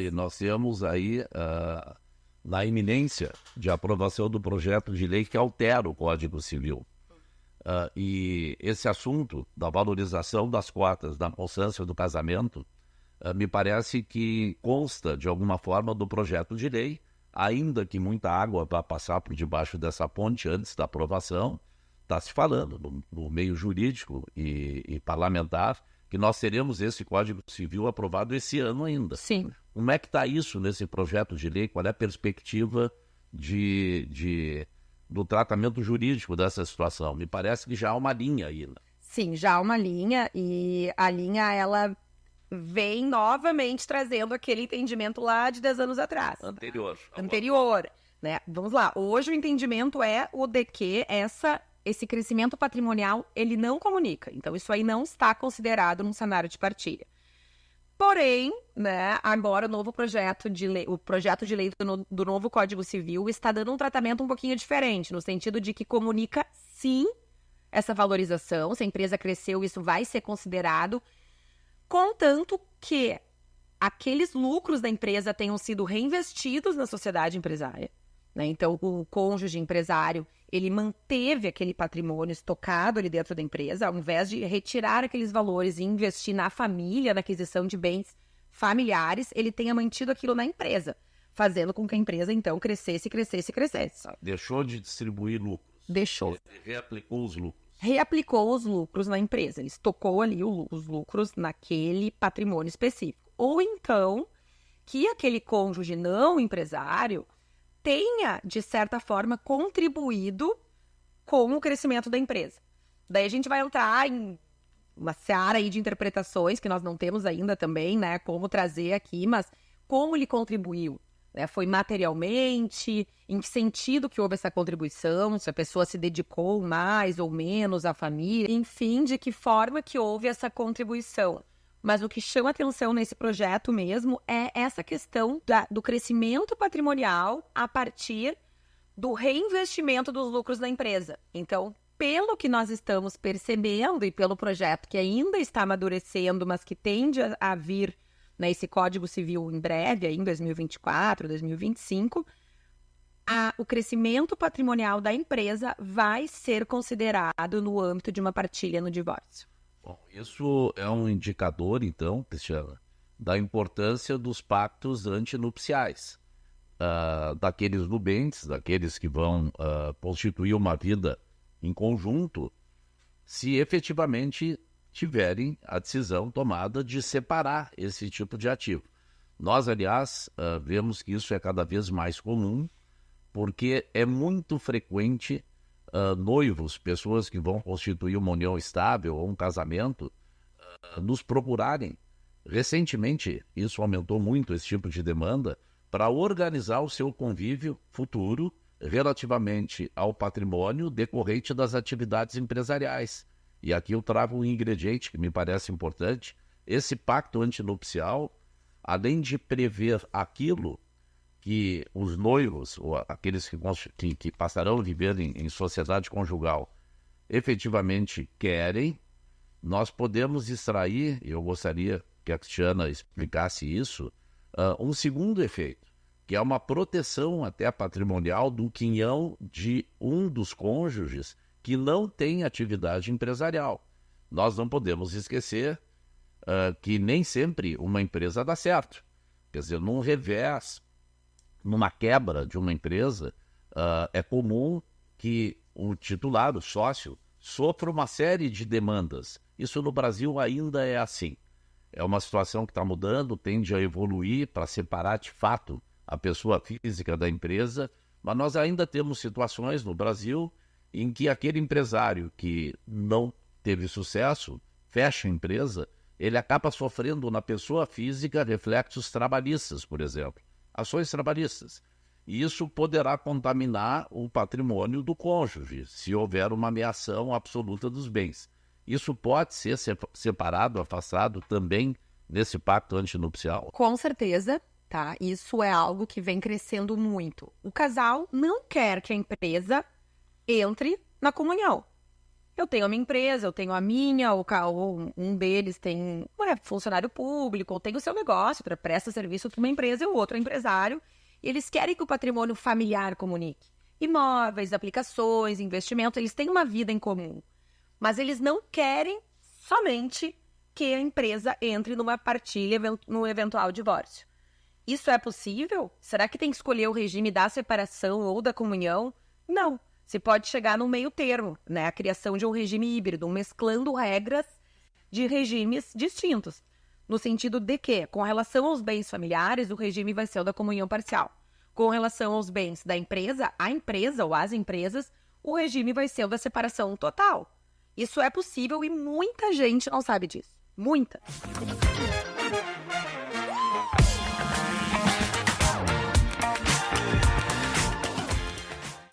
E nós temos aí, na iminência de aprovação do projeto de lei que altera o Código Civil. E esse assunto da valorização das cotas da constância do casamento, me parece que consta de alguma forma do projeto de lei, ainda que muita água vá passar por debaixo dessa ponte antes da aprovação. Está se falando no meio jurídico e parlamentar que nós teremos esse Código Civil aprovado esse ano ainda. Sim. Como é que está isso nesse projeto de lei? Qual é a perspectiva do tratamento jurídico dessa situação? Me parece que já há uma linha aí. Né? Sim, já há uma linha, e a linha, ela vem novamente trazendo aquele entendimento lá de 10 anos atrás. Anterior, né? Vamos lá, hoje o entendimento é o de que esse crescimento patrimonial, ele não comunica. Então, isso aí não está considerado num cenário de partilha. Porém, né, agora o projeto de lei do novo Código Civil está dando um tratamento um pouquinho diferente, no sentido de que comunica, sim, essa valorização. Se a empresa cresceu, isso vai ser considerado, contanto que aqueles lucros da empresa tenham sido reinvestidos na sociedade empresária. Né? Então, o cônjuge empresário, ele manteve aquele patrimônio estocado ali dentro da empresa, ao invés de retirar aqueles valores e investir na família, na aquisição de bens familiares, ele tenha mantido aquilo na empresa, fazendo com que a empresa, então, crescesse. Deixou de distribuir lucros. Deixou. Reaplicou os lucros. Reaplicou os lucros na empresa, ele estocou ali os lucros naquele patrimônio específico. Ou então, que aquele cônjuge não empresário tenha, de certa forma, contribuído com o crescimento da empresa. Daí a gente vai entrar em uma seara aí de interpretações, que nós não temos ainda também, né, como trazer aqui, mas como ele contribuiu, né? Foi materialmente, em que sentido que houve essa contribuição, se a pessoa se dedicou mais ou menos à família, enfim, de que forma que houve essa contribuição. Mas o que chama atenção nesse projeto mesmo é essa questão do crescimento patrimonial a partir do reinvestimento dos lucros da empresa. Então, pelo que nós estamos percebendo e pelo projeto que ainda está amadurecendo, mas que tende a vir nesse Código Civil em breve, aí em 2024, 2025, o crescimento patrimonial da empresa vai ser considerado no âmbito de uma partilha no divórcio. Bom, isso é um indicador, então, Cristiana, da importância dos pactos antinupciais, daqueles nubentes, daqueles que vão constituir uma vida em conjunto, se efetivamente tiverem a decisão tomada de separar esse tipo de ativo. Nós, aliás, vemos que isso é cada vez mais comum, porque é muito frequente noivos, pessoas que vão constituir uma união estável ou um casamento, nos procurarem. Recentemente, isso aumentou muito, esse tipo de demanda, para organizar o seu convívio futuro relativamente ao patrimônio decorrente das atividades empresariais. E aqui eu trago um ingrediente que me parece importante. Esse pacto antinupcial, além de prever aquilo que os noivos, ou aqueles que passarão a viver em sociedade conjugal, efetivamente querem, nós podemos extrair, e eu gostaria que a Cristiana explicasse isso, um segundo efeito, que é uma proteção até patrimonial do quinhão de um dos cônjuges que não tem atividade empresarial. Nós não podemos esquecer que nem sempre uma empresa dá certo. Quer dizer, num revés, numa quebra de uma empresa, é comum que o titular, o sócio, sofra uma série de demandas. Isso no Brasil ainda é assim. É uma situação que está mudando, tende a evoluir para separar de fato a pessoa física da empresa, mas nós ainda temos situações no Brasil em que aquele empresário que não teve sucesso, fecha a empresa, ele acaba sofrendo na pessoa física reflexos trabalhistas, por exemplo. Ações trabalhistas. E isso poderá contaminar o patrimônio do cônjuge, se houver uma ameação absoluta dos bens. Isso pode ser separado, afastado também nesse pacto antinupcial? Com certeza, tá? Isso é algo que vem crescendo muito. O casal não quer que a empresa entre na comunhão. Eu tenho a minha empresa, eu tenho a minha, ou um deles tem funcionário público, ou tem o seu negócio, presta serviço para uma empresa e o outro é empresário. E eles querem que o patrimônio familiar comunique. Imóveis, aplicações, investimentos, eles têm uma vida em comum. Mas eles não querem somente que a empresa entre numa partilha no eventual divórcio. Isso é possível? Será que tem que escolher o regime da separação ou da comunhão? Não. Se pode chegar no meio termo, né? A criação de um regime híbrido, mesclando regras de regimes distintos. No sentido de que, com relação aos bens familiares, o regime vai ser o da comunhão parcial. Com relação aos bens da empresa, a empresa ou as empresas, o regime vai ser o da separação total. Isso é possível e muita gente não sabe disso. Muita.